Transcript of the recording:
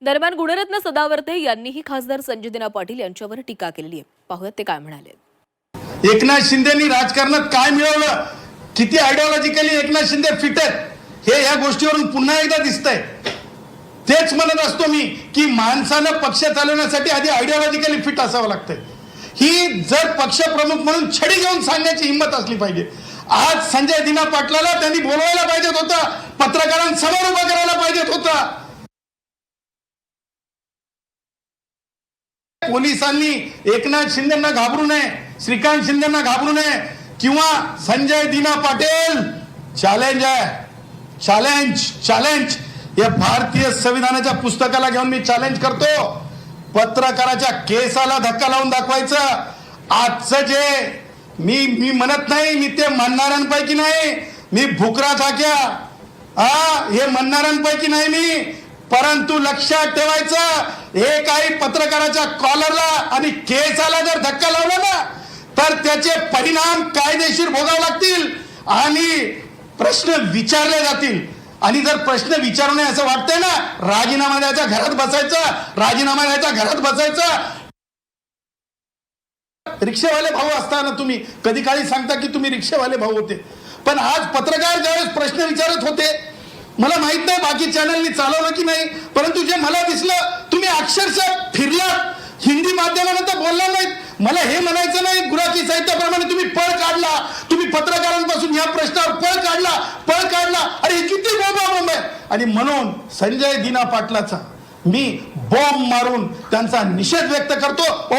दरम्यान गुणरत्न सदावर्ते यांनीही खासदार संजय पाटील यांच्यावर टीका केली आहे. पाहूयात ते काय म्हणाले. एकनाथ शिंदेनी राजकारणात काय मिळवलं, किती आयडिओलॉजिकली एकनाथ शिंदे फिट आहेत हे या गोष्टीवरून पुन्हा एकदा दिसतंय. तेच म्हणत असतो मी की माणसानं पक्ष चालवण्यासाठी आधी आयडिओलॉजिकली फिट असावं लागतंय. ही जर पक्षप्रमुख म्हणून छडी घेऊन सांगण्याची हिंमत असली पाहिजे. आज संजय दिना पाटलाला त्यांनी बोलवायला पाहिजेत होता, पत्रकारांसमोर उभं करायला पाहिजेत होता. पोलिसांनी एकनाथ शिंदेना घाबरू नये, श्रीकांत शिंदेना घाबरू नये किंवा संजय दिना पाटील चॅलेंज आहे, चॅलेंज चॅलेंज या भारतीय संविधानाच्या पुस्तकाला घेऊन मी चॅलेंज करतो. पत्रकाराच्या केसाला धक्का लावून दाखवायचं. आजचं जे मी म्हणत नाही, मी ते म्हणणाऱ्यांपैकी नाही, मी भुकरा थाक्या हे म्हणणाऱ्यांपैकी नाही मी. परंतु लक्षात ठेवायचं, एकाही पत्रकाराच्या कॉलरला आणि केसाला जर धक्का लावला ना तर त्याचे परिणाम कायदेशीर भोगावे लागतील आणि प्रश्न विचारले जातील. आणि जर प्रश्न विचारू नये असं वाटतंय ना, राजीनामा द्यायचा, घरात बसायचं, राजीनामा द्यायचा, घरात बसायचं. रिक्षेवाले भाऊ असताना तुम्ही कधी काळी सांगता की तुम्ही रिक्षेवाले भाऊ होते, पण आज पत्रकार ज्यावेळेस प्रश्न विचारत होते, मला माहित नाही बाकी चॅनलनी चालवलं की नाही, परंतु जे मला दिसलं तुम्ही अक्षरशः फिरलात, हिंदी माध्यमानं तर बोलला नाहीत. मला हे म्हणायचं नाही, गुराखी साहित्याप्रमाणे तुम्ही पळ काढला, तुम्ही पत्रकारांपासून या प्रश्नावर पळ काढला. अरे किती बोंब आहे. आणि म्हणून संजय दिना पाटलाचा मी बॉम्ब मारून त्यांचा निषेध व्यक्त करतो. ओ